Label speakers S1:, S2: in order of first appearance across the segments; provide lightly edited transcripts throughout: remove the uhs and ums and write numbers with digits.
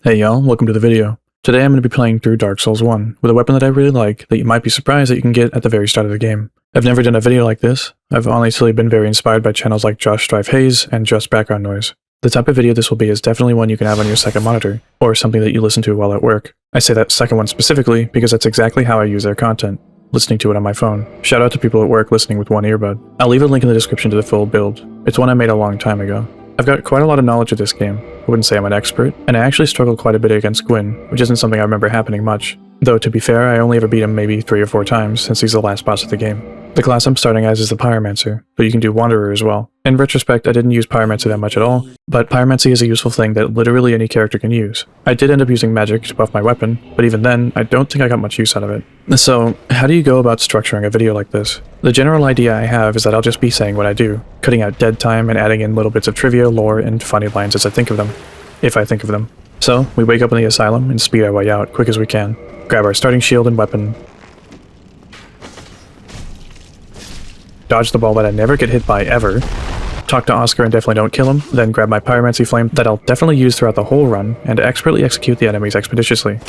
S1: Hey y'all, welcome to the video. Today I'm going to be playing through Dark Souls 1 with a weapon that I really like that you might be surprised that you can get at the very start of the game. I've never done a video like this. I've honestly been very inspired by channels like Josh Strive Hayes and Just Background Noise. The type of video this will be is definitely one you can have on your second monitor, or something that you listen to while at work. I say that second one specifically because that's exactly how I use their content, listening to it on my phone. Shout out to people at work listening with one earbud. I'll leave a link in the description to the full build. It's one I made a long time ago. I've got quite a lot of knowledge of this game. I wouldn't say I'm an expert, and I actually struggled quite a bit against Gwyn, which isn't something I remember happening much. Though, to be fair, I only ever beat him maybe 3 or 4 times, since he's the last boss of the game. The class I'm starting as is the Pyromancer, but you can do Wanderer as well. In retrospect, I didn't use Pyromancy that much at all, but Pyromancy is a useful thing that literally any character can use. I did end up using magic to buff my weapon, but even then, I don't think I got much use out of it. So, how do you go about structuring a video like this? The general idea I have is that I'll just be saying what I do, cutting out dead time and adding in little bits of trivia, lore, and funny lines as I think of them. If I think of them. So, we wake up in the asylum and speed our way out quick as we can. Grab our starting shield and weapon. Dodge the ball that I never get hit by ever. Talk to Oscar and definitely don't kill him, then grab my Pyromancy Flame that I'll definitely use throughout the whole run, and expertly execute the enemies expeditiously.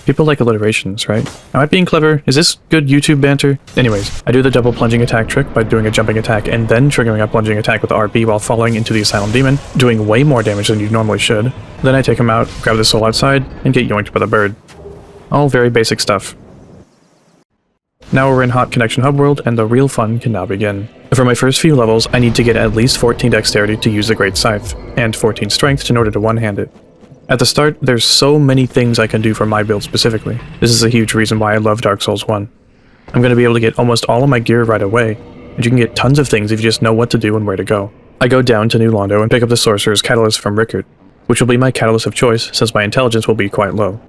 S1: People like alliterations, right? Am I being clever? Is this good YouTube banter? Anyways, I do the double plunging attack trick by doing a jumping attack and then triggering a plunging attack with the RB while falling into the Asylum Demon, doing way more damage than you normally should. Then I take him out, grab the soul outside, and get yoinked by the bird. All very basic stuff. Now we're in Hot Connection Hub World, and the real fun can now begin. For my first few levels, I need to get at least 14 dexterity to use the Great Scythe, and 14 strength in order to one-hand it. At the start, there's so many things I can do for my build specifically. This is a huge reason why I love Dark Souls 1. I'm going to be able to get almost all of my gear right away, and you can get tons of things if you just know what to do and where to go. I go down to New Londo and pick up the Sorcerer's Catalyst from Rickard, which will be my catalyst of choice since my intelligence will be quite low.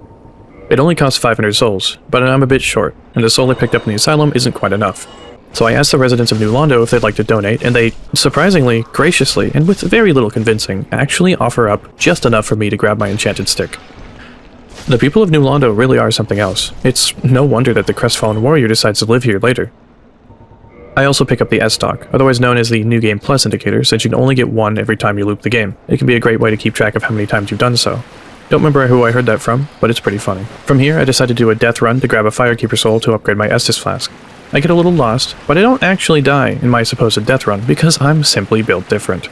S1: It only costs 500 souls, but I'm a bit short, and the soul I picked up in the asylum isn't quite enough. So I asked the residents of New Londo if they'd like to donate, and they, surprisingly, graciously, and with very little convincing, actually offer up just enough for me to grab my enchanted stick. The people of New Londo really are something else. It's no wonder that the crestfallen warrior decides to live here later. I also pick up the S-Stock, otherwise known as the New Game Plus indicator, since you can only get one every time you loop the game. It can be a great way to keep track of how many times you've done so. Don't remember who I heard that from, but it's pretty funny. From here, I decide to do a death run to grab a Firekeeper soul to upgrade my Estus flask. I get a little lost, but I don't actually die in my supposed death run because I'm simply built different.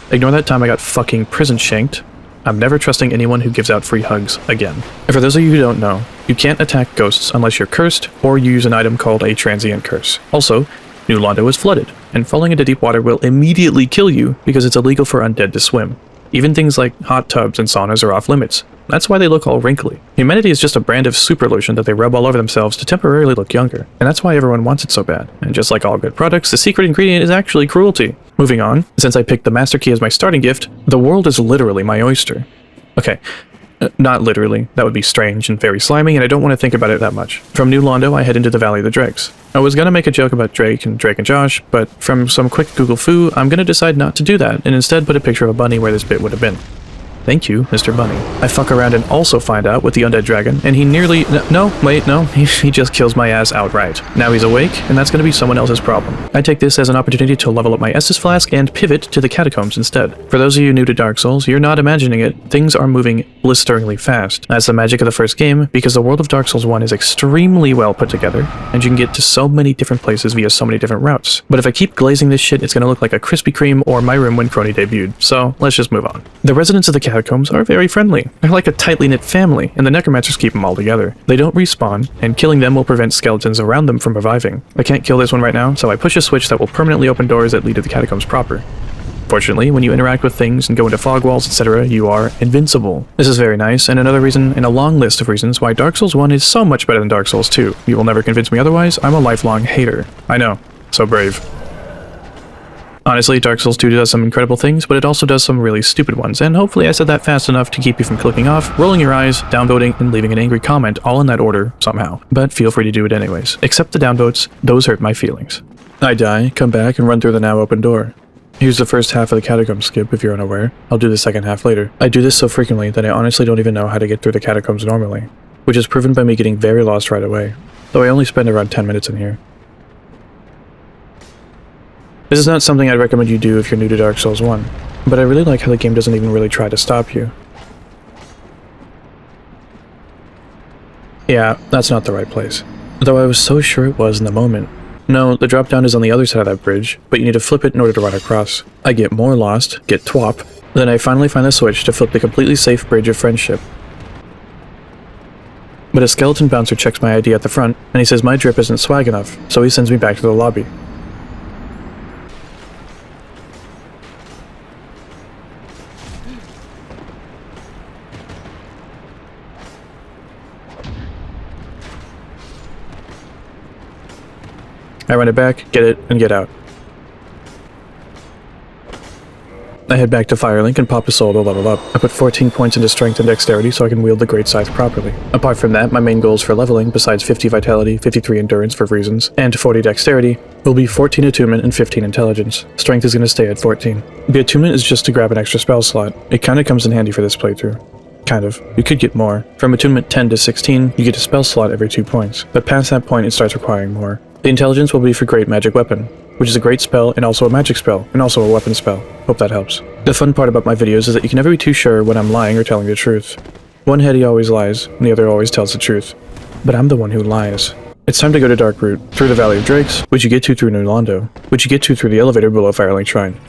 S1: Ignore that time I got fucking prison shanked. I'm never trusting anyone who gives out free hugs again. And for those of you who don't know, you can't attack ghosts unless you're cursed or you use an item called a transient curse. Also, New Londo is flooded, and falling into deep water will immediately kill you because it's illegal for undead to swim. Even things like hot tubs and saunas are off limits. That's why they look all wrinkly. Humanity is just a brand of super lotion that they rub all over themselves to temporarily look younger, and that's why everyone wants it so bad. And just like all good products, the secret ingredient is actually cruelty. Moving on, since I picked the Master Key as my starting gift, the world is literally my oyster. Okay, not literally. That would be strange and very slimy, and I don't want to think about it that much. From New Londo, I head into the Valley of the Drakes. I was gonna make a joke about Drake and Josh, but from some quick Google foo, I'm gonna decide not to do that, and instead put a picture of a bunny where this bit would have been. Thank you, Mr. Bunny. I fuck around and also find out with the undead dragon, and he nearly- he just kills my ass outright. Now he's awake, and that's gonna be someone else's problem. I take this as an opportunity to level up my Estus flask and pivot to the catacombs instead. For those of you new to Dark Souls, you're not imagining it, things are moving blisteringly fast. That's the magic of the first game, because the world of Dark Souls 1 is extremely well put together, and you can get to so many different places via so many different routes. But if I keep glazing this shit, it's gonna look like a Krispy Kreme or my room when Crony debuted, so let's just move on. The residents of the catacombs are very friendly. They're like a tightly knit family, and the necromancers keep them all together. They don't respawn, and killing them will prevent skeletons around them from reviving. I can't kill this one right now, so I push a switch that will permanently open doors that lead to the catacombs proper. Fortunately, when you interact with things and go into fog walls, etc., you are invincible. This is very nice, and another reason in a long list of reasons why Dark Souls 1 is so much better than Dark Souls 2. You will never convince me otherwise, I'm a lifelong hater. I know, so brave. Honestly, Dark Souls 2 does some incredible things, but it also does some really stupid ones, and hopefully I said that fast enough to keep you from clicking off, rolling your eyes, downvoting, and leaving an angry comment all in that order, somehow. But feel free to do it anyways. Except the downvotes, those hurt my feelings. I die, come back, and run through the now open door. Here's the first half of the catacomb skip if you're unaware. I'll do the second half later. I do this so frequently that I honestly don't even know how to get through the catacombs normally. which is proven by me getting very lost right away, though I only spend around 10 minutes in here. This is not something I'd recommend you do if you're new to Dark Souls 1, but I really like how the game doesn't even really try to stop you. Yeah, that's not the right place. Though I was so sure it was in the moment. No, the drop down is on the other side of that bridge, but you need to flip it in order to run across. I get more lost, get twop, then I finally find the switch to flip the completely safe Bridge of Friendship. But a skeleton bouncer checks my ID at the front, and he says my drip isn't swag enough, so he sends me back to the lobby. I run it back, get it, and get out. I head back to Firelink and pop a soul to level up. I put 14 points into strength and dexterity so I can wield the great scythe properly. Apart from that, my main goals for leveling, besides 50 vitality, 53 endurance for reasons, and 40 dexterity, will be 14 attunement and 15 intelligence. Strength is going to stay at 14. The attunement is just to grab an extra spell slot. It kinda comes in handy for this playthrough. Kind of. You could get more. From attunement 10 to 16, you get a spell slot every 2 points, but past that point it starts requiring more. The intelligence will be for Great Magic Weapon, which is a great spell and also a magic spell, and also a weapon spell. Hope that helps. The fun part about my videos is that you can never be too sure when I'm lying or telling the truth. One heady always lies, and the other always tells the truth. But I'm the one who lies. It's time to go to Dark Route, through the Valley of Drakes, which you get to through New Londo, which you get to through the elevator below Firelink Shrine.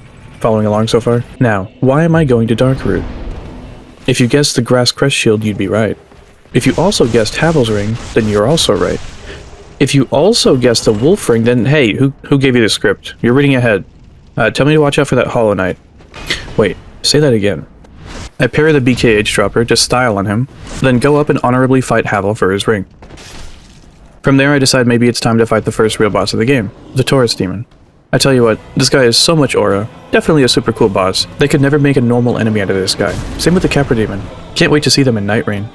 S1: Following along so far? Now, why am I going to Dark Route? If you guessed the Grass Crest Shield, you'd be right. If you also guessed Havel's Ring, then you're also right. If you also guessed the Wolf Ring, then hey, who gave you the script? You're reading ahead. Tell me to watch out for that Hollow Knight. Wait, say that again. I parry the BKH dropper, just style on him, then go up and honorably fight Havel for his ring. From there I decide maybe it's time to fight the first real boss of the game, the Taurus Demon. I tell you what, this guy has so much aura. Definitely a super cool boss. They could never make a normal enemy out of this guy. Same with the Capra Demon. Can't wait to see them in Night Rain.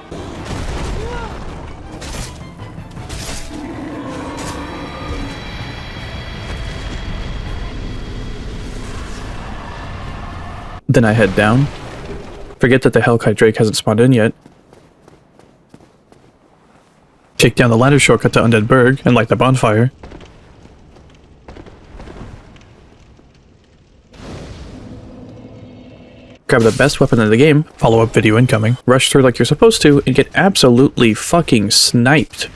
S1: Then I head down. Forget that the Hellkite Drake hasn't spawned in yet. Take down the ladder shortcut to Undead Burg and light the bonfire. Grab the best weapon in the game, follow-up video incoming, rush through like you're supposed to, and get absolutely fucking sniped.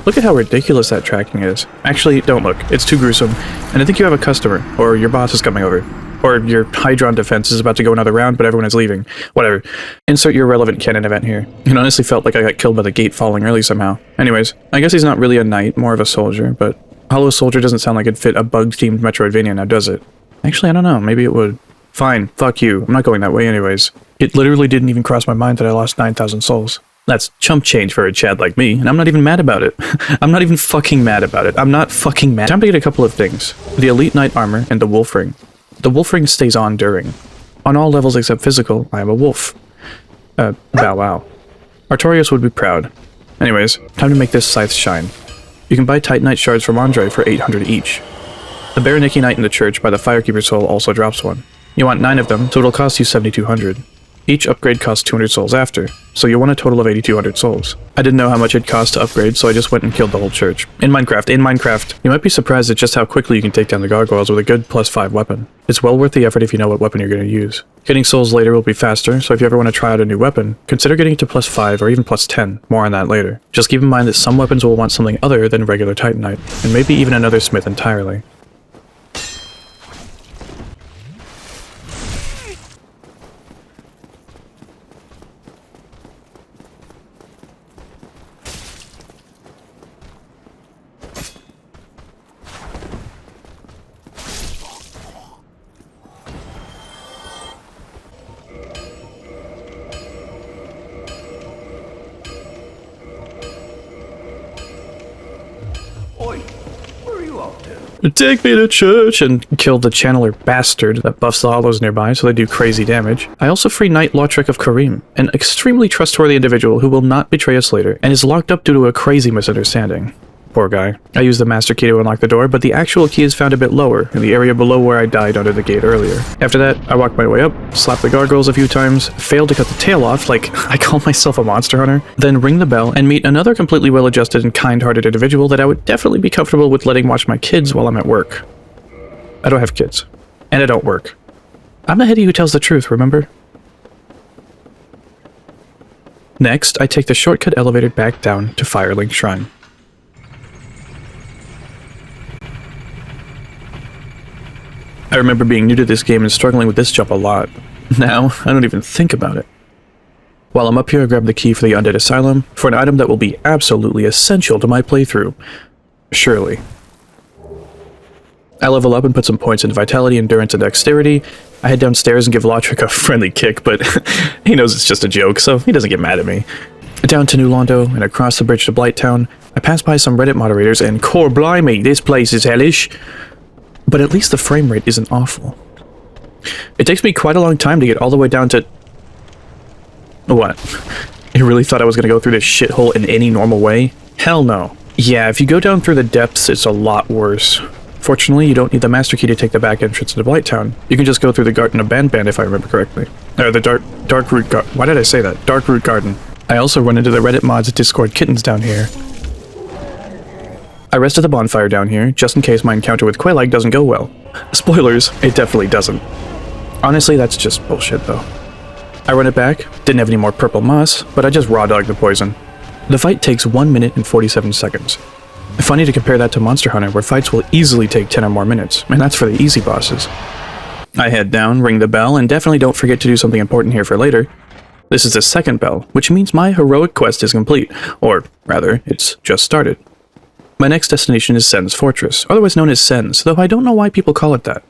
S1: Look at how ridiculous that tracking is. Actually, don't look. It's too gruesome. And I think you have a customer, or your boss is coming over. Or your Hydron defense is about to go another round, but everyone is leaving. Whatever. Insert your relevant canon event here. It honestly felt like I got killed by the gate falling early somehow. Anyways, I guess he's not really a knight, more of a soldier, but Hollow Soldier doesn't sound like it'd fit a bug-themed Metroidvania now, does it? Actually, I don't know. Maybe it would. Fine. Fuck you. I'm not going that way anyways. It literally didn't even cross my mind that I lost 9,000 souls. That's chump change for a Chad like me, and I'm not even mad about it. I'm not even fucking mad about it. I'm not fucking mad. Time to get a couple of things. The Elite Knight Armor and the Wolf Ring. The Wolf Ring stays on during. On all levels except physical, I am a wolf. Bow wow. Artorias would be proud. Anyways, time to make this scythe shine. You can buy Titanite shards from Andre for 800 each. The Baroniki Knight in the church by the Firekeeper Soul also drops one. You want 9 of them, so it'll cost you 7,200. Each upgrade costs 200 souls after, so you want a total of 8,200 souls. I didn't know how much it'd cost to upgrade, so I just went and killed the whole church. In Minecraft, you might be surprised at just how quickly you can take down the gargoyles with a good +5 weapon. It's well worth the effort if you know what weapon you're going to use. Getting souls later will be faster, so if you ever want to try out a new weapon, consider getting it to +5 or even +10, more on that later. Just keep in mind that some weapons will want something other than regular Titanite, and maybe even another smith entirely. Take me to church and kill the channeler bastard that buffs the hollows nearby so they do crazy damage. I also free Knight Lautrec of Karim, an extremely trustworthy individual who will not betray us later and is locked up due to a crazy misunderstanding. Poor guy. I used the master key to unlock the door, but the actual key is found a bit lower, in the area below where I died under the gate earlier. After that, I walked my way up, slapped the gargoyles a few times, failed to cut the tail off, like I call myself a monster hunter, then ring the bell and meet another completely well-adjusted and kind-hearted individual that I would definitely be comfortable with letting watch my kids while I'm at work. I don't have kids. And I don't work. I'm the Hetty who tells the truth, remember? Next, I take the shortcut elevator back down to Firelink Shrine. I remember being new to this game and struggling with this jump a lot. Now, I don't even think about it. While I'm up here, I grab the key for the Undead Asylum for an item that will be absolutely essential to my playthrough. Surely. I level up and put some points into Vitality, Endurance, and Dexterity. I head downstairs and give Lotric a friendly kick, but he knows it's just a joke, so he doesn't get mad at me. Down to New Londo and across the bridge to Blighttown, I pass by some Reddit moderators and core blimey, this place is hellish. But at least the frame rate isn't awful. It takes me quite a long time to get all the way down to... What? You really thought I was gonna go through this shithole in any normal way? Hell no. Yeah, if you go down through the depths, it's a lot worse. Fortunately, you don't need the master key to take the back entrance into Blighttown. You can just go through the Garden of Banban if I remember correctly. Or the Dark Root Garden. Why did I say that? Dark Root Garden. I also run into the Reddit mods Discord kittens down here. I rest at the bonfire down here, just in case my encounter with Quelaag doesn't go well. Spoilers, it definitely doesn't. Honestly, that's just bullshit though. I run it back, didn't have any more purple moss, but I just raw dogged the poison. The fight takes 1 minute and 47 seconds. Funny to compare that to Monster Hunter, where fights will easily take 10 or more minutes, and that's for the easy bosses. I head down, ring the bell, and definitely don't forget to do something important here for later. This is the second bell, which means my heroic quest is complete, or rather, it's just started. My next destination is Sen's Fortress, otherwise known as Sen's, though I don't know why people call it that.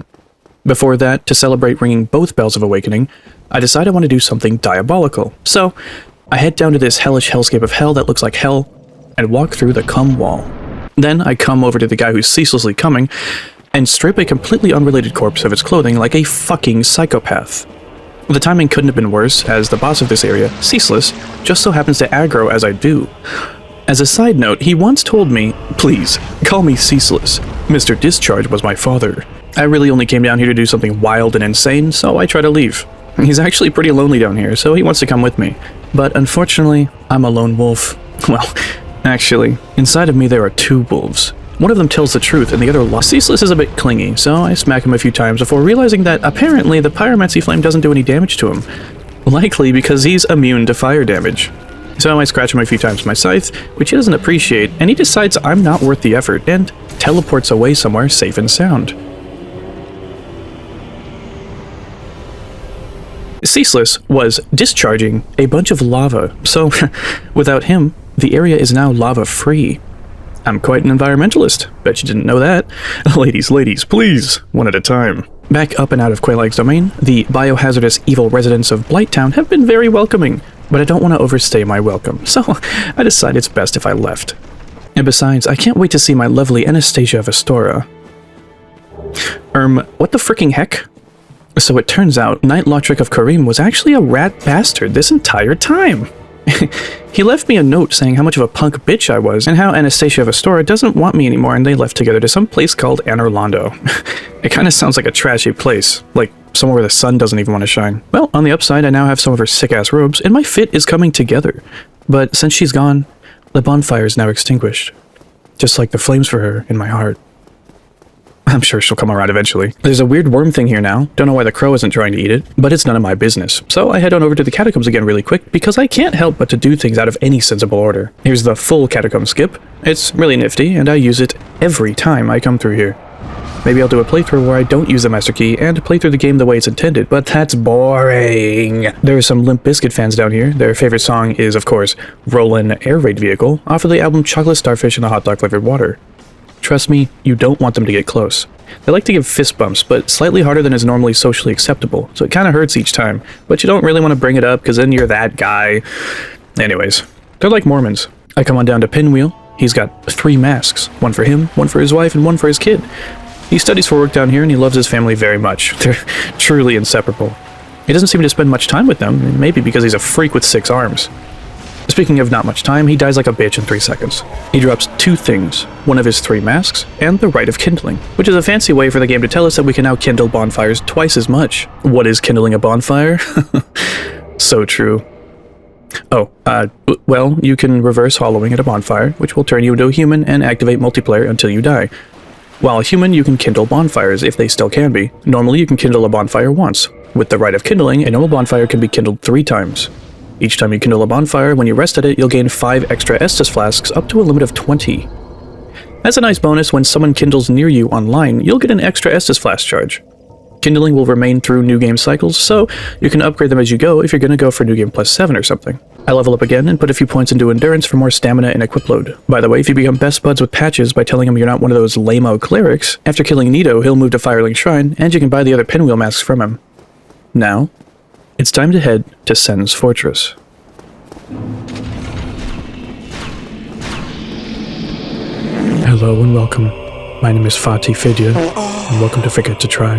S1: Before that, to celebrate ringing both bells of awakening, I decide I want to do something diabolical. So, I head down to this hellish hellscape of hell that looks like hell, and walk through the cum wall. Then I come over to the guy who's ceaselessly coming, and strip a completely unrelated corpse of its clothing like a fucking psychopath. The timing couldn't have been worse, as the boss of this area, Ceaseless, just so happens to aggro as I do. As a side note, he once told me, please, call me Ceaseless. Mr. Discharge was my father. I really only came down here to do something wild and insane, so I try to leave. He's actually pretty lonely down here, so he wants to come with me. But unfortunately, I'm a lone wolf. Well, actually, inside of me there are two wolves. One of them tells the truth and the other lies. Ceaseless is a bit clingy, so I smack him a few times before realizing that apparently the pyromancy flame doesn't do any damage to him. Likely because he's immune to fire damage. So I scratch him a few times with my scythe, which he doesn't appreciate, and he decides I'm not worth the effort and teleports away somewhere safe and sound. Ceaseless was discharging a bunch of lava, so without him, the area is now lava-free. I'm quite an environmentalist. Bet you didn't know that. Ladies, please, one at a time. Back up and out of Quelaag's domain, the biohazardous evil residents of Blighttown have been very welcoming, but I don't want to overstay my welcome, so I decide it's best if I left. And besides, I can't wait to see my lovely Anastasia Vestora. What the fricking heck? So it turns out Knight Lotric of Karim was actually a rat bastard this entire time. He left me a note saying how much of a punk bitch I was, and how Anastasia Vestora doesn't want me anymore, and they left together to some place called Anorlando. It kinda sounds like a trashy place, like somewhere where the sun doesn't even want to shine. Well, on the upside, I now have some of her sick-ass robes, and my fit is coming together. But since she's gone, the bonfire is now extinguished. Just like the flames for her in my heart. I'm sure she'll come around eventually. There's a weird worm thing here now. Don't know why the crow isn't trying to eat it, but it's none of my business. So I head on over to the catacombs again really quick, because I can't help but to do things out of any sensible order. Here's the full catacomb skip. It's really nifty, and I use it every time I come through here. Maybe I'll do a playthrough where I don't use the master key and play through the game the way it's intended, but that's boring. There are some Limp Bizkit fans down here. Their favorite song is, of course, Rollin' Air Raid Vehicle, off of the album Chocolate Starfish and the Hot Dog Flavored Water. Trust me, you don't want them to get close. They like to give fist bumps, but slightly harder than is normally socially acceptable, so it kinda hurts each time, but you don't really want to bring it up because then you're that guy. Anyways, they're like Mormons. I come on down to Pinwheel. He's got 3 masks, one for him, one for his wife, and one for his kid. He studies for work down here and he loves his family very much. They're truly inseparable. He doesn't seem to spend much time with them, maybe because he's a freak with 6 arms. Speaking of not much time, he dies like a bitch in 3 seconds. He drops 2 things, one of his 3 masks, and the Rite of Kindling, which is a fancy way for the game to tell us that we can now kindle bonfires twice as much. What is kindling a bonfire? So true. Oh, well, you can reverse hollowing at a bonfire, which will turn you into a human and activate multiplayer until you die. While a human, you can kindle bonfires, if they still can be. Normally, you can kindle a bonfire once. With the Rite of Kindling, a normal bonfire can be kindled 3 times. Each time you kindle a bonfire, when you rest at it, you'll gain 5 extra Estus flasks, up to a limit of 20. As a nice bonus, when someone kindles near you online, you'll get an extra Estus flask charge. Kindling will remain through New Game cycles, so you can upgrade them as you go if you're going to go for New Game plus 7 or something. I level up again and put a few points into Endurance for more stamina and equip load. By the way, if you become best buds with Patches by telling him you're not one of those lame-o clerics, after killing Nito, he'll move to Firelink Shrine, and you can buy the other pinwheel masks from him. Now, it's time to head to Sen's Fortress. Hello and welcome. My name is Fatih Fidya, and welcome to Forget to Try.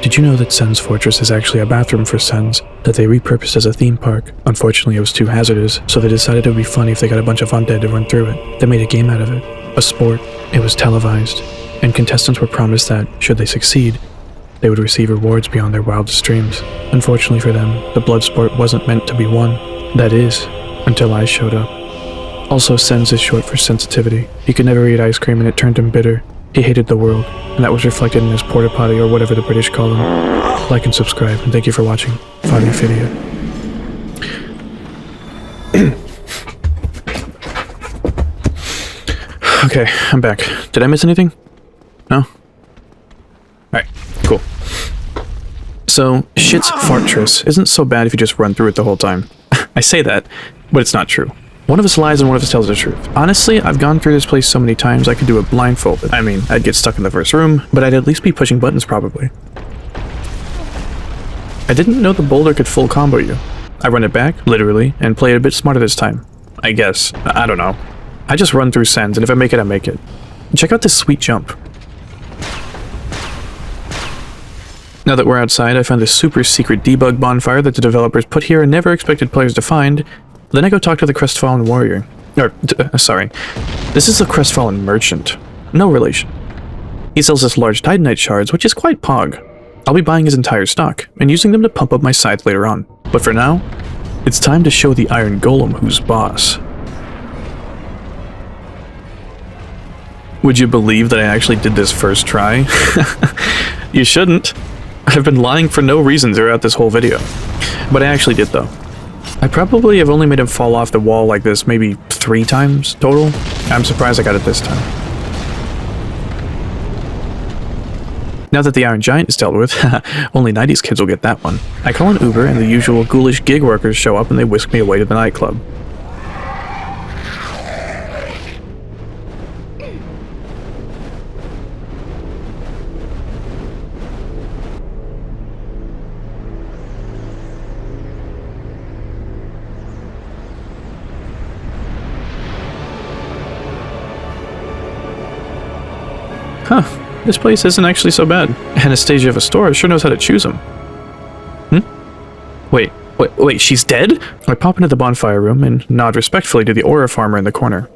S1: Did you know that Sen's Fortress is actually a bathroom for Sens that they repurposed as a theme park? Unfortunately, it was too hazardous, so they decided it would be funny if they got a bunch of undead to run through it. They made a game out of it. A sport. It was televised, and contestants were promised that, should they succeed, they would receive rewards beyond their wildest dreams. Unfortunately for them, the blood sport wasn't meant to be won. That is, until I showed up. Also, Sens is short for sensitivity. He could never eat ice cream and it turned him bitter. He hated the world, and that was reflected in his porta potty or whatever the British call them. Like and subscribe, and thank you for watching. Fatih Fidya. Okay, I'm back. Did I miss anything? No? Alright, cool. So, Shit's Fortress isn't so bad if you just run through it the whole time. I say that, but it's not true. One of us lies and one of us tells the truth. Honestly, I've gone through this place so many times I could do it blindfolded. I mean, I'd get stuck in the first room, but I'd at least be pushing buttons probably. I didn't know the boulder could full combo you. I run it back, literally, and play it a bit smarter this time. I guess. I don't know. I just run through Sens, and if I make it, I make it. Check out this sweet jump. Now that we're outside, I found this super secret debug bonfire that the developers put here and never expected players to find. Then I go talk to the Crestfallen Warrior. Sorry. This is the Crestfallen Merchant. No relation. He sells us large Titanite shards, which is quite pog. I'll be buying his entire stock, and using them to pump up my scythe later on. But for now, it's time to show the Iron Golem who's boss. Would you believe that I actually did this first try? You shouldn't. I've been lying for no reason throughout this whole video. But I actually did though. I probably have only made him fall off the wall like this maybe 3 times total. I'm surprised I got it this time. Now that the Iron Giant is dealt with, only 90s kids will get that one. I call an Uber and the usual ghoulish gig workers show up and they whisk me away to the nightclub. Huh, this place isn't actually so bad. Anastasia of Astora sure knows how to choose them. Wait, she's dead? I pop into the bonfire room and nod respectfully to the aura farmer in the corner.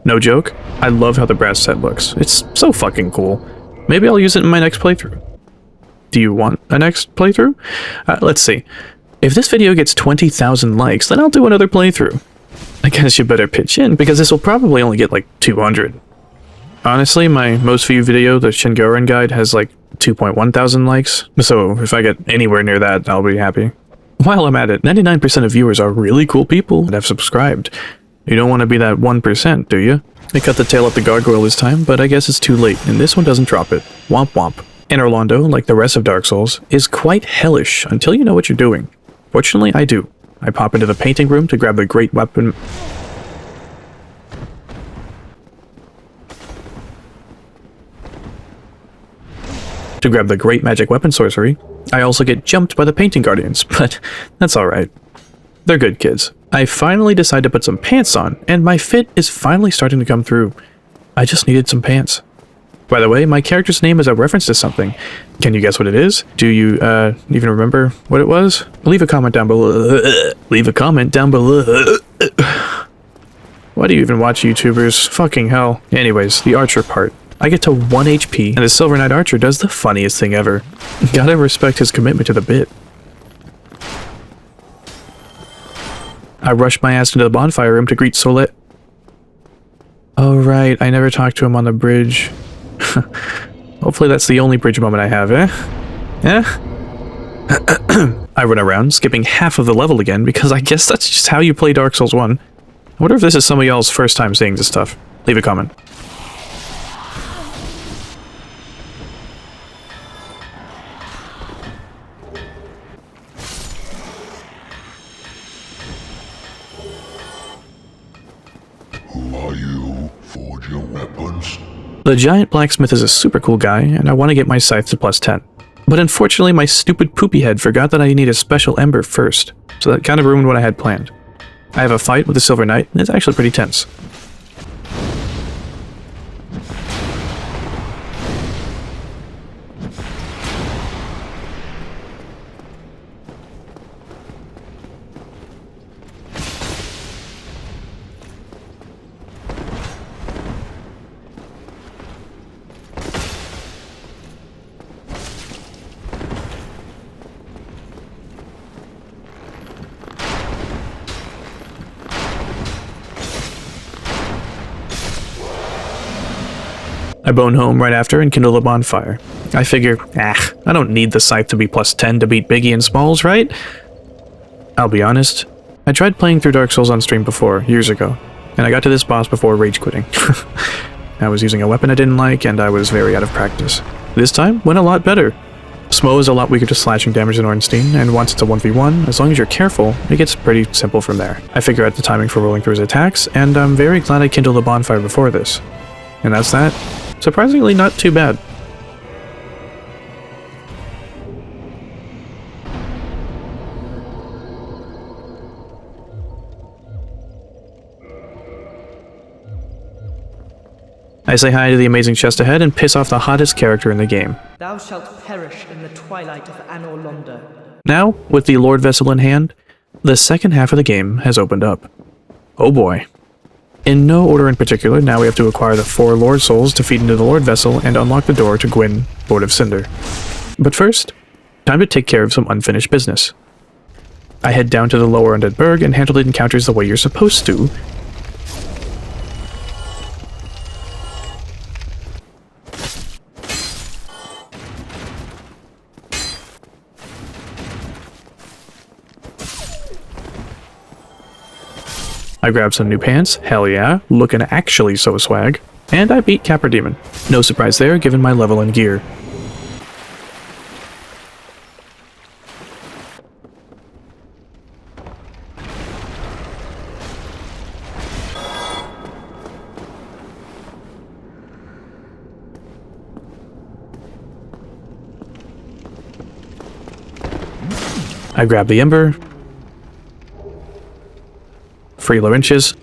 S1: No joke, I love how the brass set looks. It's so fucking cool. Maybe I'll use it in my next playthrough. Do you want a next playthrough? Let's see. If this video gets 20,000 likes, then I'll do another playthrough. I guess you better pitch in, because this will probably only get like 200. Honestly, my most viewed video, the Shingoran guide, has like 2.1 thousand likes, so if I get anywhere near that, I'll be happy. While I'm at it, 99% of viewers are really cool people that have subscribed. You don't want to be that 1%, do you? They cut the tail up the gargoyle this time, but I guess it's too late, and this one doesn't drop it. Womp womp. And Orlando, like the rest of Dark Souls, is quite hellish until you know what you're doing. Fortunately, I do. I pop into the painting room to grab the great weapon... To grab the great magic weapon sorcery. I also get jumped by the painting guardians, but that's alright. They're good kids. I finally decide to put some pants on, and my fit is finally starting to come through. I just needed some pants. By the way, my character's name is a reference to something. Can you guess what it is? Do you, even remember what it was? Leave a comment down below. Leave a comment down below. Why do you even watch YouTubers? Fucking hell. Anyways, the archer part. I get to 1 HP, and the Silver Knight Archer does the funniest thing ever. Gotta respect his commitment to the bit. I rush my ass into the bonfire room to greet Solet. Oh right, I never talked to him on the bridge. Hopefully that's the only bridge moment I have, eh? Eh? I run around, skipping half of the level again, because I guess that's just how you play Dark Souls 1. I wonder if this is some of y'all's first time seeing this stuff. Leave a comment.
S2: Who are you? Forge your weapons?
S1: The giant blacksmith is a super cool guy, and I want to get my scythe to +10. But unfortunately, my stupid poopy head forgot that I need a special ember first, so that kind of ruined what I had planned. I have a fight with the Silver Knight, and it's actually pretty tense. I bone home right after and kindle a bonfire. I figure, I don't need the scythe to be +10 to beat Biggie and Smalls, right? I'll be honest, I tried playing through Dark Souls on stream before, years ago, and I got to this boss before rage quitting. I was using a weapon I didn't like, and I was very out of practice. This time, went a lot better. Smo is a lot weaker to slashing damage than Ornstein, and once it's a 1v1, as long as you're careful, it gets pretty simple from there. I figure out the timing for rolling through his attacks, and I'm very glad I kindled a bonfire before this. And that's that. Surprisingly not too bad. I say hi to the amazing chest ahead and piss off the hottest character in the game.
S3: Thou shalt perish in the twilight of Anor Londo.
S1: Now, with the Lord Vessel in hand, the second half of the game has opened up. Oh boy. In no order in particular, now we have to acquire the 4 Lord Souls to feed into the Lord Vessel and unlock the door to Gwyn, Lord of Cinder. But first, time to take care of some unfinished business. I head down to the lower Undead Burg and handle the encounters the way you're supposed to. I grab some new pants, hell yeah, looking actually so swag, and I beat Capra Demon. No surprise there, given my level and gear. I grab the Ember, free Laurentius.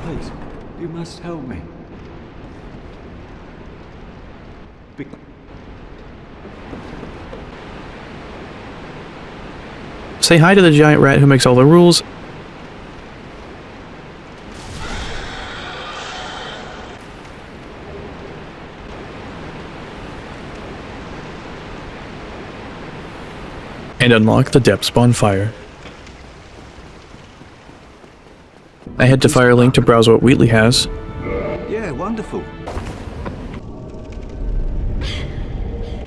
S4: Please, you must help me.
S1: Say hi to the giant rat who makes all the rules. And unlock the Depths bonfire. I head to Firelink to browse what Wheatley has.
S4: Yeah, wonderful.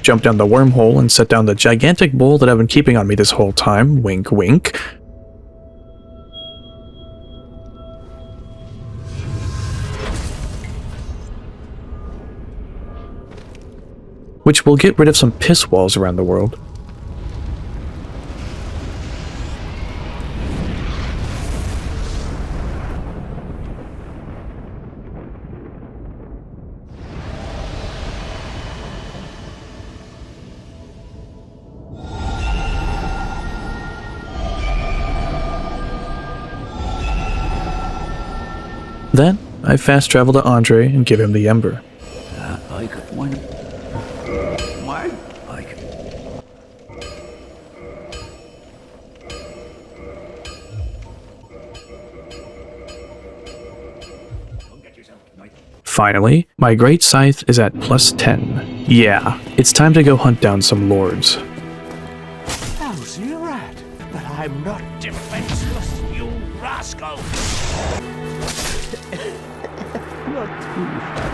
S1: Jump down the wormhole and set down the gigantic bowl that I've been keeping on me this whole time. Wink, wink. Which will get rid of some piss walls around the world. Then, I fast travel to Andre and give him the Ember. Finally, my great scythe is at +10. Yeah, it's time to go hunt down some lords.
S5: How's you at? But I'm not defenseless, you rascal! Not too funny.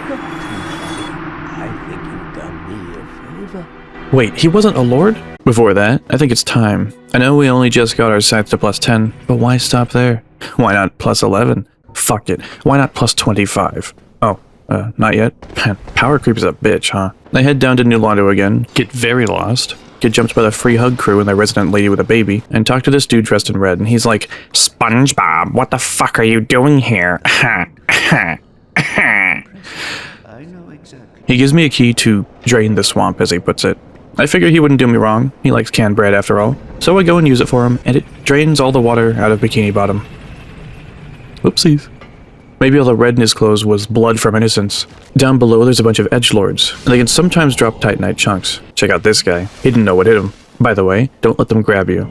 S5: Not too funny. I think you've done me a favor.
S1: Wait, he wasn't a lord? Before that, I think it's time. I know we only just got our scythe to +10, but why stop there? Why not +11? Fuck it. Why not +25? Oh, not yet? Power creep is a bitch, huh? I head down to New Londo again, get very lost, get jumped by the free hug crew and their resident lady with a baby, and talk to this dude dressed in red, and he's like, SpongeBob, what the fuck are you doing here? Ha, ha, ha.
S4: I know exactly.
S1: He gives me a key to drain the swamp, as he puts it. I figured he wouldn't do me wrong. He likes canned bread after all. So I go and use it for him, and it drains all the water out of Bikini Bottom. Whoopsies. Maybe all the red in his clothes was blood from innocence. Down below there's a bunch of edgelords, and they can sometimes drop Titanite chunks. Check out this guy. He didn't know what hit him. By the way, don't let them grab you.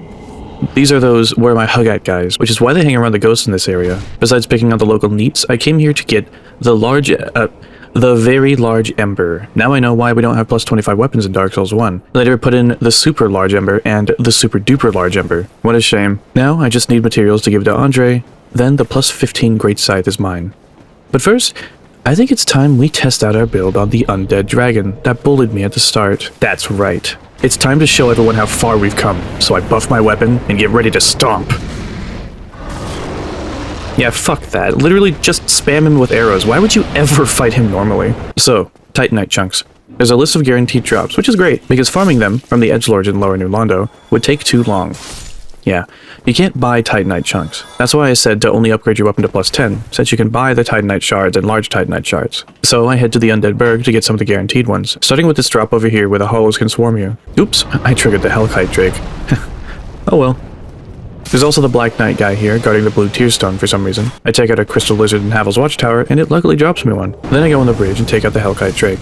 S1: These are those where my hug at guys, which is why they hang around the ghosts in this area. Besides picking out the local neats, I came here to get the very large ember. Now I know why we don't have +25 weapons in Dark Souls 1. Later put in the super large ember and the super duper large ember. What a shame. Now I just need materials to give to Andre, then the +15 great scythe is mine. But first, I think it's time we test out our build on the undead dragon that bullied me at the start. That's right. It's time to show everyone how far we've come, so I buff my weapon and get ready to stomp. Yeah, fuck that. Literally just spam him with arrows. Why would you ever fight him normally? So, Titanite chunks. There's a list of guaranteed drops, which is great, because farming them from the edgelords in Lower New Londo would take too long. Yeah, you can't buy Titanite chunks. That's why I said to only upgrade your weapon to +10, since you can buy the Titanite shards and large Titanite shards. So I head to the Undead Berg to get some of the guaranteed ones, starting with this drop over here where the hollows can swarm you. Oops, I triggered the Hellkite Drake. Oh well. There's also the Black Knight guy here, guarding the blue tear stone for some reason. I take out a crystal lizard in Havel's watchtower, and it luckily drops me one. Then I go on the bridge and take out the Hellkite Drake.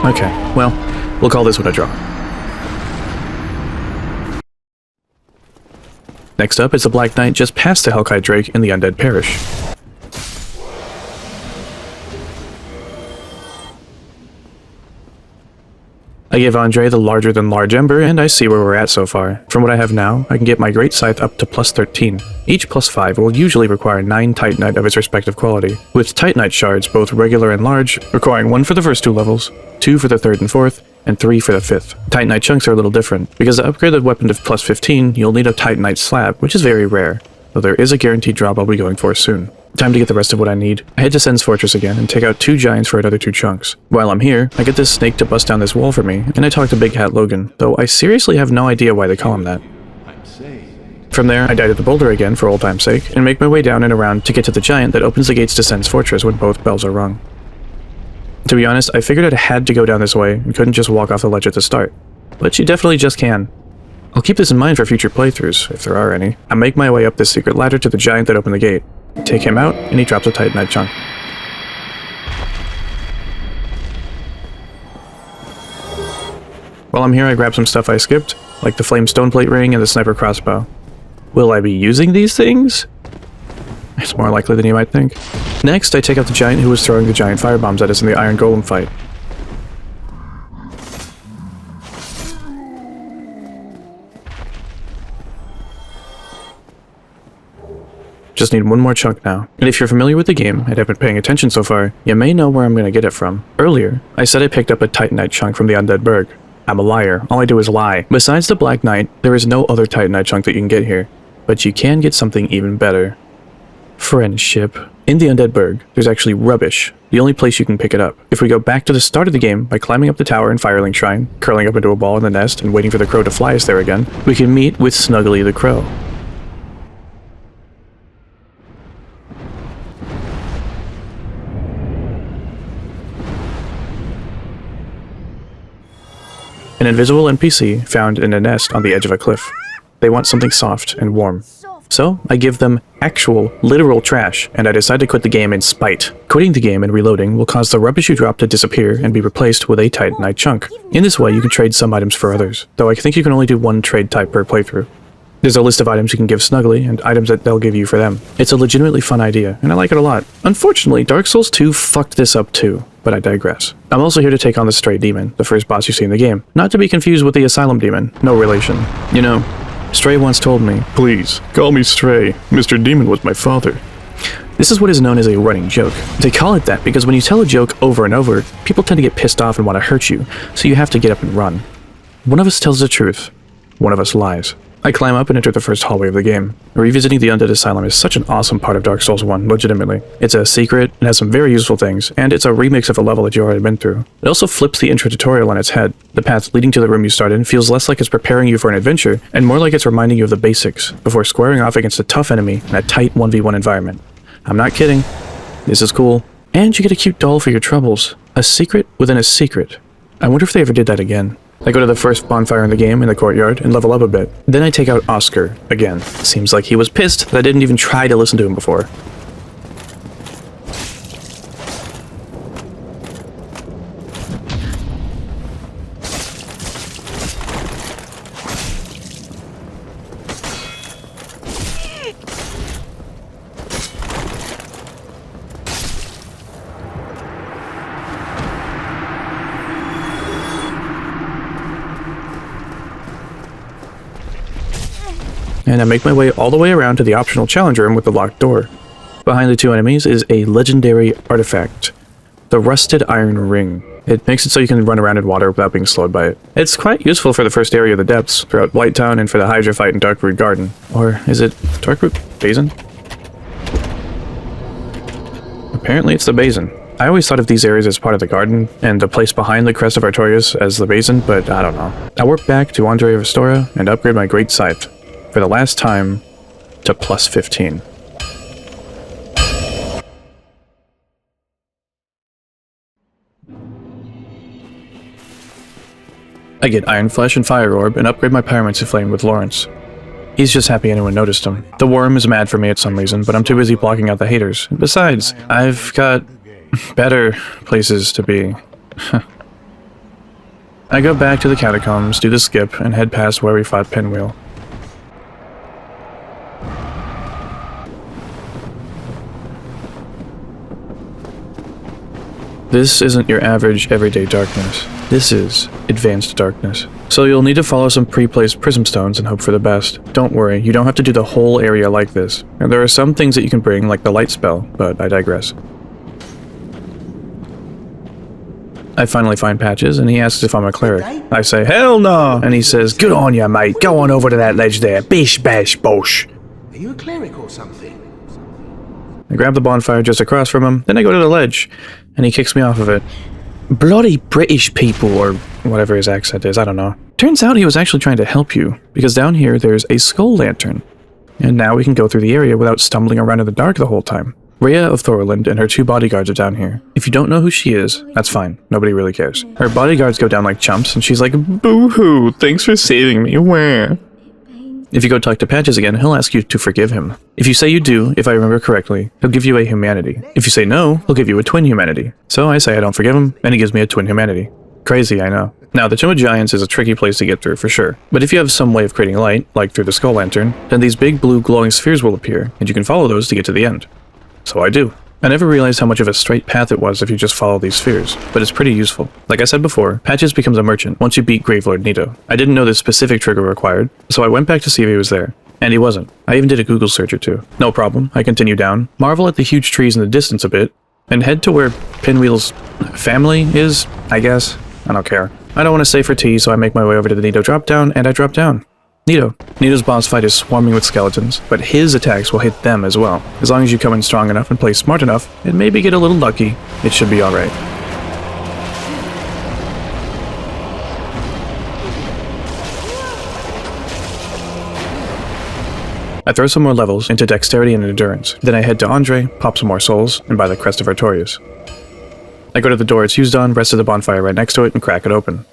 S1: Okay, well, we'll call this one a draw. Next up is the Black Knight just past the Hellkite Drake in the Undead Parish. I give Andre the larger than large ember, and I see where we're at so far. From what I have now, I can get my great scythe up to +13. Each +5 will usually require 9 Titanite of its respective quality, with Titanite shards, both regular and large, requiring 1 for the first 2 levels, 2 for the 3rd and 4th, and 3 for the 5th. Titanite chunks are a little different. Because to upgrade the weapon to +15, you'll need a Titanite slab, which is very rare, though there is a guaranteed drop I'll be going for soon. Time to get the rest of what I need. I head to Sen's Fortress again and take out 2 giants for another 2 chunks. While I'm here, I get this snake to bust down this wall for me, and I talk to Big Hat Logan, though I seriously have no idea why they call him that. From there, I die to the boulder again for old time's sake, and make my way down and around to get to the giant that opens the gates to Sen's Fortress when both bells are rung. To be honest, I figured I had to go down this way and couldn't just walk off the ledge at the start. But you definitely just can. I'll keep this in mind for future playthroughs, if there are any. I make my way up this secret ladder to the giant that opened the gate. Take him out, and he drops a Titanite chunk. While I'm here, I grab some stuff I skipped, like the flame stoneplate ring and the sniper crossbow. Will I be using these things? It's more likely than you might think. Next, I take out the giant who was throwing the giant firebombs at us in the Iron Golem fight. Just need one more chunk now. And if you're familiar with the game and have been paying attention so far, you may know where I'm going to get it from. Earlier, I said I picked up a Titanite chunk from the Undead Burg. I'm a liar. All I do is lie. Besides the Black Knight, there is no other Titanite chunk that you can get here. But you can get something even better. Friendship. In the Undead Burg, there's actually rubbish, the only place you can pick it up. If we go back to the start of the game by climbing up the tower in Firelink Shrine, curling up into a ball in the nest and waiting for the crow to fly us there again, we can meet with Snuggly the Crow. An invisible NPC found in a nest on the edge of a cliff. They want something soft and warm. So, I give them actual, literal trash, and I decide to quit the game in spite. Quitting the game and reloading will cause the rubbish you drop to disappear and be replaced with a Titanite chunk. In this way, you can trade some items for others, though I think you can only do one trade type per playthrough. There's a list of items you can give Snuggly, and items that they'll give you for them. It's a legitimately fun idea, and I like it a lot. Unfortunately, Dark Souls 2 fucked this up too, but I digress. I'm also here to take on the Stray Demon, the first boss you see in the game. Not to be confused with the Asylum Demon, no relation. You know, Stray once told me, "Please, call me Stray. Mr. Demon was my father." This is what is known as a running joke. They call it that because when you tell a joke over and over, people tend to get pissed off and want to hurt you, so you have to get up and run. One of us tells the truth, one of us lies. I climb up and enter the first hallway of the game. Revisiting the Undead Asylum is such an awesome part of Dark Souls 1, legitimately. It's a secret, it has some very useful things, and it's a remix of a level that you already been through. It also flips the intro tutorial on its head. The path leading to the room you start in feels less like it's preparing you for an adventure, and more like it's reminding you of the basics, before squaring off against a tough enemy in a tight 1v1 environment. I'm not kidding. This is cool. And you get a cute doll for your troubles. A secret within a secret. I wonder if they ever did that again. I go to the first bonfire in the game in the courtyard and level up a bit. Then I take out Oscar again. Seems like he was pissed that I didn't even try to listen to him before. And I make my way all the way around to the optional challenge room with the locked door. Behind the two enemies is a legendary artifact, the Rusted Iron Ring. It makes it so you can run around in water without being slowed by it. It's quite useful for the first area of the depths, throughout Blighttown and for the Hydra fight in Darkroot Garden. Or is it Darkroot Basin? Apparently it's the Basin. I always thought of these areas as part of the garden, and the place behind the Crest of Artorias as the Basin, but I don't know. I work back to Andre Restora and upgrade my Great Scythe, for the last time, to plus 15. I get Iron Flesh and Fire Orb and upgrade my Pyromancy Flame with Lawrence. He's just happy anyone noticed him. The Worm is mad for me at some reason, but I'm too busy blocking out the haters. Besides, I've got better places to be. I go back to the catacombs, do the skip, and head past where we fought Pinwheel. This isn't your average everyday darkness. This is advanced darkness. So you'll need to follow some pre-placed prism stones and hope for the best. Don't worry, you don't have to do the whole area like this. And there are some things that you can bring, like the light spell, but I digress. I finally find Patches, and he asks if I'm a cleric. I say, hell no! And he says, good on ya, mate. Go on over to that ledge there. Bish bash bosh.
S6: Are you a cleric or something?
S1: I grab the bonfire just across from him, then I go to the ledge, and he kicks me off of it. Bloody British people, or whatever his accent is, I don't know. Turns out he was actually trying to help you, because down here there's a skull lantern. And now we can go through the area without stumbling around in the dark the whole time. Rhea of Thorland and her 2 bodyguards are down here. If you don't know who she is, that's fine. Nobody really cares. Her bodyguards go down like chumps, and she's like, boo-hoo, thanks for saving me, where? If you go talk to Patches again, he'll ask you to forgive him. If you say you do, if I remember correctly, he'll give you a humanity. If you say no, he'll give you a twin humanity. So I say I don't forgive him, and he gives me a twin humanity. Crazy, I know. Now, the Tomb of Giants is a tricky place to get through for sure, but if you have some way of creating light, like through the skull lantern, then these big blue glowing spheres will appear, and you can follow those to get to the end. So I do. I never realized how much of a straight path it was if you just follow these spheres, but it's pretty useful. Like I said before, Patches becomes a merchant once you beat Gravelord Nito. I didn't know this specific trigger required, so I went back to see if he was there. And he wasn't. I even did a Google search or two. No problem, I continue down, marvel at the huge trees in the distance a bit, and head to where Pinwheel's family is, I guess. I don't care. I don't want to stay for tea, so I make my way over to the Nito drop down, and I drop down. Nito's boss fight is swarming with skeletons, but his attacks will hit them as well. As long as you come in strong enough and play smart enough, and maybe get a little lucky, it should be alright. I throw some more levels into dexterity and endurance, then I head to Andre, pop some more souls, and buy the Crest of Artorias. I go to the door it's used on, rest of the bonfire right next to it, and crack it open.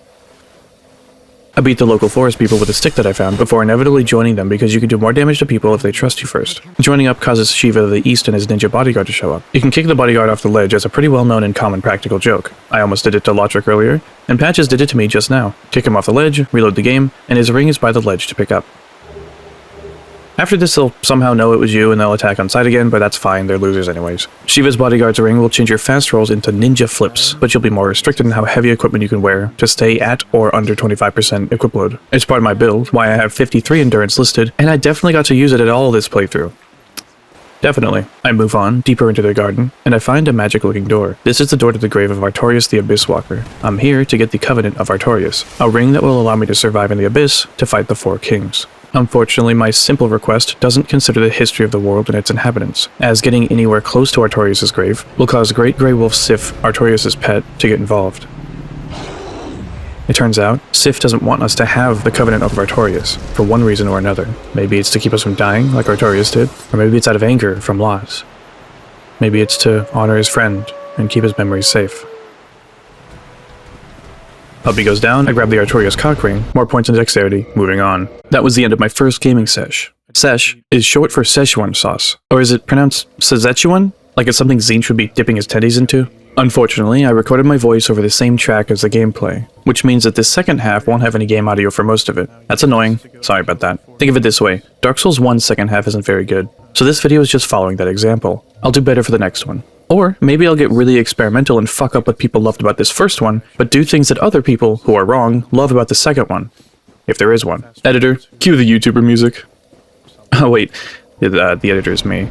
S1: I beat the local forest people with a stick that I found before inevitably joining them because you can do more damage to people if they trust you first. Joining up causes Shiva of the East and his ninja bodyguard to show up. You can kick the bodyguard off the ledge as a pretty well-known and common practical joke. I almost did it to Lotric earlier, and Patches did it to me just now. Kick him off the ledge, reload the game, and his ring is by the ledge to pick up. After this, they'll somehow know it was you and they'll attack on sight again, but that's fine, they're losers anyways. Shiva's bodyguard's ring will change your fast rolls into ninja flips, but you'll be more restricted in how heavy equipment you can wear to stay at or under 25% equip load. It's part of my build, why I have 53 endurance listed, and I definitely got to use it at all this playthrough. Definitely. I move on, deeper into the garden, and I find a magic-looking door. This is the door to the grave of Artorias the Abyss Walker. I'm here to get the Covenant of Artorias, a ring that will allow me to survive in the Abyss to fight the Four Kings. Unfortunately, my simple request doesn't consider the history of the world and its inhabitants, as getting anywhere close to Artorias' grave will cause Great Grey Wolf Scythe, Artorias' pet, to get involved. It turns out, Scythe doesn't want us to have the Covenant of Artorias, for one reason or another. Maybe it's to keep us from dying, like Artorias did, or maybe it's out of anger from loss. Maybe it's to honor his friend and keep his memories safe. Puppy goes down, I grab the Artorias cock ring, more points in dexterity, moving on. That was the end of my first gaming sesh. Sesh is short for Szechuan sauce. Or is it pronounced Szechuan? Like it's something Zine should be dipping his teddies into? Unfortunately, I recorded my voice over the same track as the gameplay, which means that this second half won't have any game audio for most of it. That's annoying, sorry about that. Think of it this way, Dark Souls 1's second half isn't very good, so this video is just following that example. I'll do better for the next one. Or maybe I'll get really experimental and fuck up what people loved about this first one, but do things that other people, who are wrong, love about the second one. If there is one. Editor, cue the YouTuber music. Oh wait, the editor is me.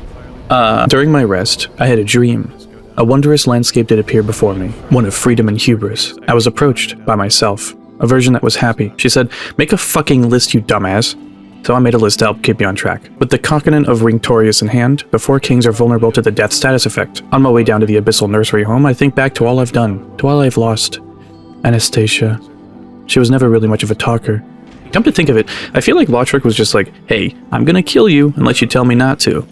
S1: During my rest, I had a dream. A wondrous landscape did appear before me, one of freedom and hubris. I was approached by myself, a version that was happy. She said, "Make a fucking list, you dumbass." So I made a list to help keep me on track. With the Covenant of Ringtorius in hand, the Four Kings are vulnerable to the death status effect. On my way down to the Abyssal Nursery home, I think back to all I've done, to all I've lost. Anastasia. She was never really much of a talker. Come to think of it, I feel like Lotric was just like, "Hey, I'm gonna kill you unless you tell me not to."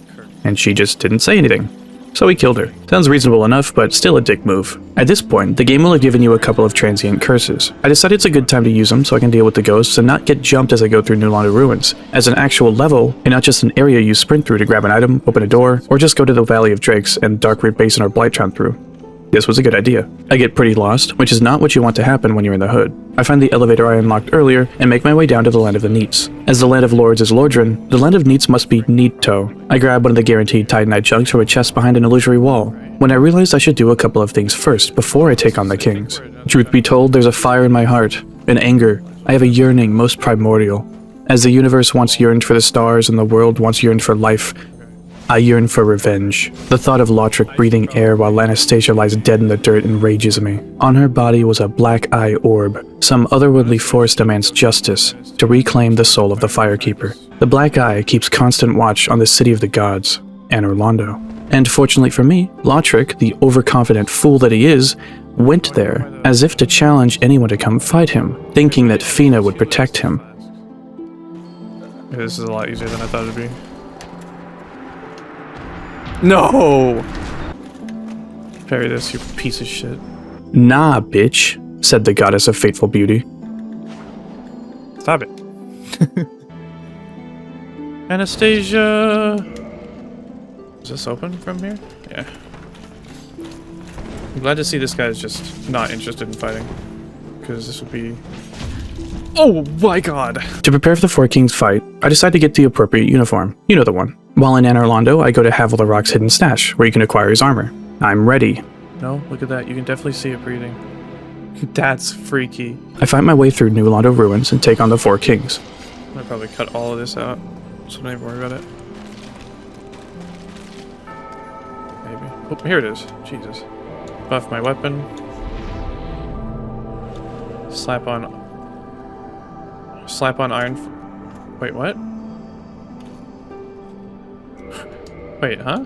S1: And she just didn't say anything. So he killed her. Sounds reasonable enough, but still a dick move. At this point, the game will have given you a couple of transient curses. I decided it's a good time to use them so I can deal with the ghosts and not get jumped as I go through New Londo Ruins, as an actual level, and not just an area you sprint through to grab an item, open a door, or just go to the Valley of Drakes and Darkroot Basin or Blighttown through. This was a good idea. I get pretty lost, which is not what you want to happen when you're in the hood. I find the elevator I unlocked earlier and make my way down to the Land of the Neats. As the Land of Lords is Lordran, the Land of Neats must be Neato. I grab one of the guaranteed Titanite chunks from a chest behind an illusory wall, when I realized I should do a couple of things first before I take on the kings. Truth be told, there's a fire in my heart, an anger. I have a yearning most primordial. As the universe once yearned for the stars and the world once yearned for life, I yearn for revenge. The thought of Lotric breathing air while Anastasia lies dead in the dirt enrages me. On her body was a black eye orb. Some otherworldly force demands justice to reclaim the soul of the Firekeeper. The black eye keeps constant watch on the city of the gods, Anor Londo. And fortunately for me, Lotric, the overconfident fool that he is, went there as if to challenge anyone to come fight him, thinking that Fina would protect him. This is a lot easier than I thought it'd be. No! Parry this, you piece of shit. Nah, bitch, said the goddess of fateful beauty. Stop it. Anastasia! Is this open from here? Yeah. I'm glad to see this guy's just not interested in fighting. Because this would be... Oh my god! To prepare for the Four Kings fight, I decide to get the appropriate uniform. You know the one. While in Anor Londo, I go to Havel the Rock's hidden stash, where you can acquire his armor. I'm ready. No, look at that. You can definitely see it breathing. That's freaky. I find my way through New Londo ruins and take on the Four Kings. I'll probably cut all of this out, so don't even worry about it. Maybe. Oh, here it is. Jesus. Buff my weapon. Slap on iron. Wait, what? Wait, huh?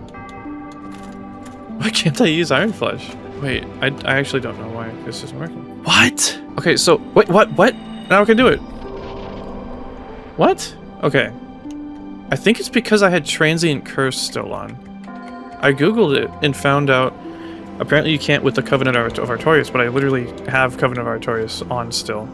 S1: Why can't I use Iron Flesh? Wait, I actually don't know why this isn't working. What? Okay, so wait, what? Now I can do it. What? Okay. I think it's because I had Transient Curse still on. I googled it and found out apparently you can't with the Covenant of Artorias, but I literally have Covenant of Artorias on still.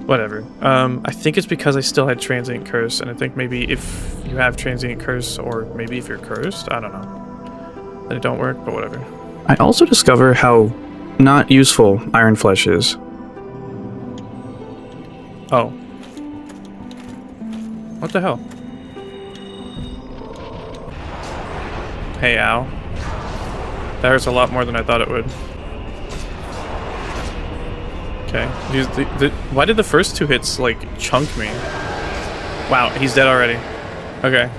S1: Whatever. I think it's because I still had Transient Curse, and I think maybe if you have Transient Curse, or maybe if you're cursed, I don't know, then it don't work, but whatever. I also discover how not useful Iron Flesh is. Oh. What the hell? Hey, ow. That hurts a lot more than I thought it would. Okay. Why did the first two hits, like, chunk me? Wow, he's dead already. Okay.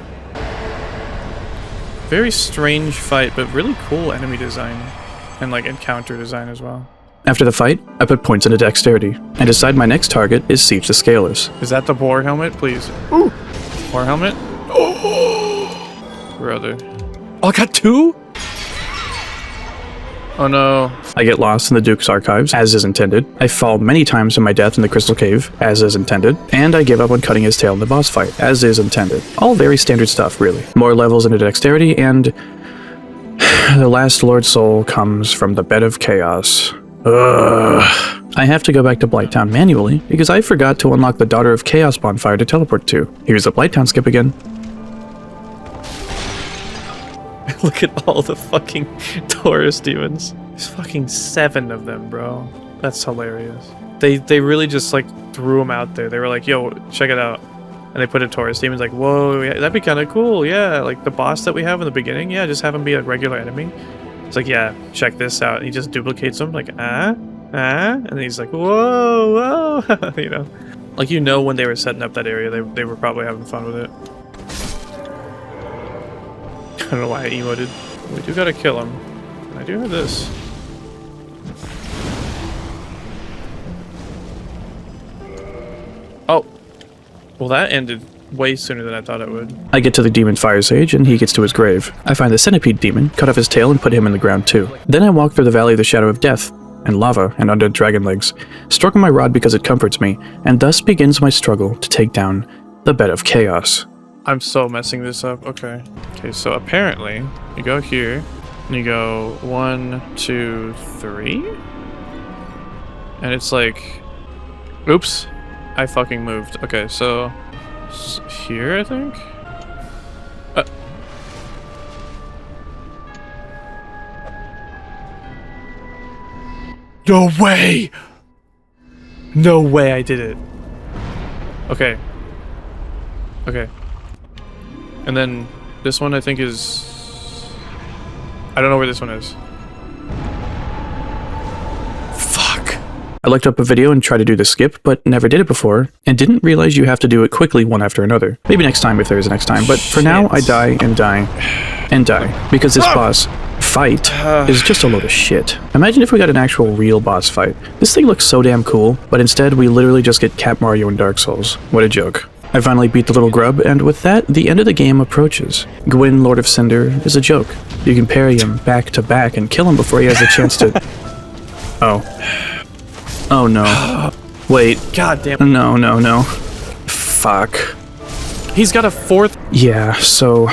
S1: Very strange fight, but really cool enemy design. And, like, encounter design as well. After the fight, I put points into dexterity, and decide my next target is Scythe the Scaleless. Is that the boar helmet, please? Ooh! Boar helmet? Oh! Brother. Oh, I got two? Oh no. I get lost in the Duke's archives, as is intended. I fall many times in my death in the Crystal Cave, as is intended. And I give up on cutting his tail in the boss fight, as is intended. All very standard stuff, really. More levels into dexterity, and... the last Lord Soul comes from the Bed of Chaos. Ugh. I have to go back to Blighttown manually, because I forgot to unlock the Daughter of Chaos bonfire to teleport to. Here's the Blighttown skip again. Look at all the fucking Taurus demons. There's fucking 7 of them, bro. That's hilarious. They really just like threw them out there. They were like, yo, check it out. And they put a Taurus demon. Like, whoa, yeah, that'd be kind of cool. Yeah, like the boss that we have in the beginning. Yeah, just have him be a regular enemy. It's like, yeah, check this out. And he just duplicates them. Like, and he's like, whoa, whoa. You know, like, you know, when they were setting up that area, they were probably having fun with it. I don't know why I emoted. We do gotta kill him. I do have this. Oh. Well, that ended way sooner than I thought it would. I get to the demon Fire Sage, and he gets to his grave. I find the centipede demon, cut off his tail, and put him in the ground too. Then I walk through the Valley of the Shadow of Death, and lava, and undead dragon legs, stroking my rod because it comforts me, and thus begins my struggle to take down the Bed of Chaos. I'm so messing this up. Okay. Okay, so apparently, you go here, and you go 1, 2, 3? And it's like... Oops. I fucking moved. Okay, so... here, I think? No way! No way I did it. Okay. Okay. And then this one I think is... I don't know where this one is. Fuck. I looked up a video and tried to do the skip, but never did it before, and didn't realize you have to do it quickly one after another. Maybe next time if there is a next time, but for now I die and die and die, because this boss fight is just a load of shit. Imagine if we got an actual real boss fight. This thing looks so damn cool, but instead we literally just get Cat Mario in Dark Souls. What a joke. I finally beat the little grub, and with that, the end of the game approaches. Gwyn, Lord of Cinder, is a joke. You can parry him back to back and kill him before he has a chance to... Oh. Oh no. Wait. God damn. No, no, no. Fuck. He's got a 4th... Yeah, so...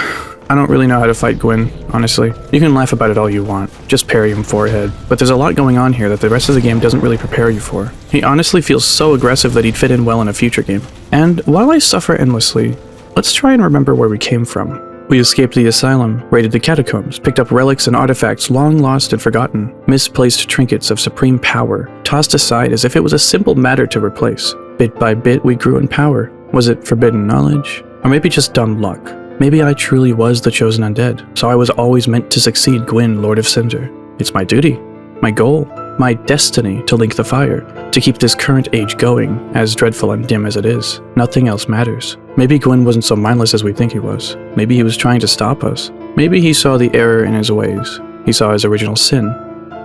S1: I don't really know how to fight Gwyn, honestly. You can laugh about it all you want. Just parry him forehead. But there's a lot going on here that the rest of the game doesn't really prepare you for. He honestly feels so aggressive that he'd fit in well in a future game. And while I suffer endlessly, Let's try and remember where we came from. We escaped the asylum, raided the catacombs, picked up relics and artifacts long lost and forgotten, misplaced trinkets of supreme power, tossed aside as if it was a simple matter to replace. Bit by bit, we grew in power. Was it forbidden knowledge? Or maybe just dumb luck? Maybe I truly was the chosen undead, so I was always meant to succeed Gwyn, Lord of Cinder. It's my duty, my goal, my destiny to link the fire, to keep this current age going, as dreadful and dim as it is. Nothing else matters. Maybe Gwyn wasn't so mindless as we think he was. Maybe he was trying to stop us. Maybe he saw the error in his ways. He saw his original sin.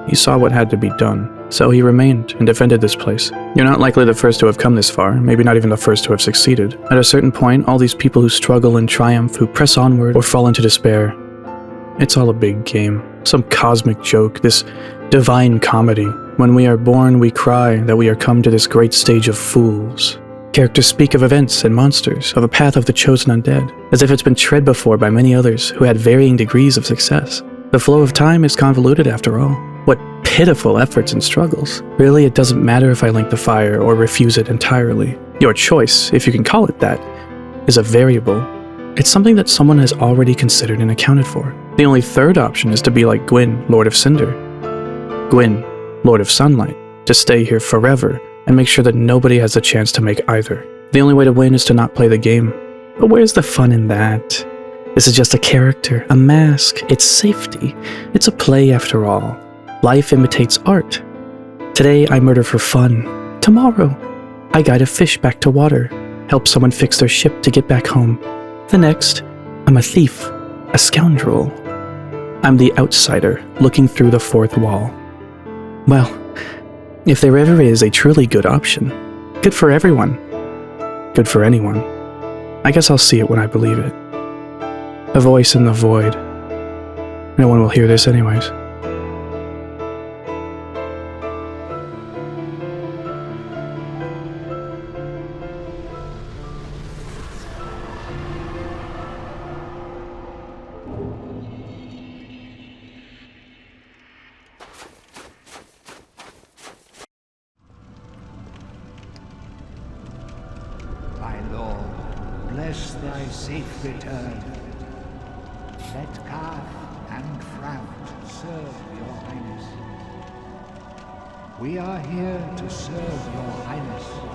S1: He saw what had to be done. So he remained and defended this place. You're not likely the first to have come this far, maybe not even the first to have succeeded. At a certain point, all these people who struggle and triumph, who press onward or fall into despair, it's all a big game. Some cosmic joke, this divine comedy. When we are born, we cry that we are come to this great stage of fools. Characters speak of events and monsters, of a path of the chosen undead, as if it's been tread before by many others who had varying degrees of success. The flow of time is convoluted after all. What pitiful efforts and struggles. Really, it doesn't matter if I link the fire or refuse it entirely. Your choice, if you can call it that, is a variable. It's something that someone has already considered and accounted for. The only third option is to be like Gwyn, Lord of Cinder. Gwyn, Lord of Sunlight, to stay here forever and make sure that nobody has a chance to make either. The only way to win is to not play the game. But where's the fun in that? This is just a character, a mask, it's safety. It's a play after all. Life imitates art. Today I murder for fun. Tomorrow, I guide a fish back to water, help someone fix their ship to get back home. The next, I'm a thief, a scoundrel. I'm the outsider looking through the fourth wall. Well, if there ever is a truly good option, good for everyone, good for anyone, I guess I'll see it when I believe it. A voice in the void. No one will hear this anyways.
S4: My lord, bless thy safe return. Let Calf and Frout serve your highness. We are here to serve your highness.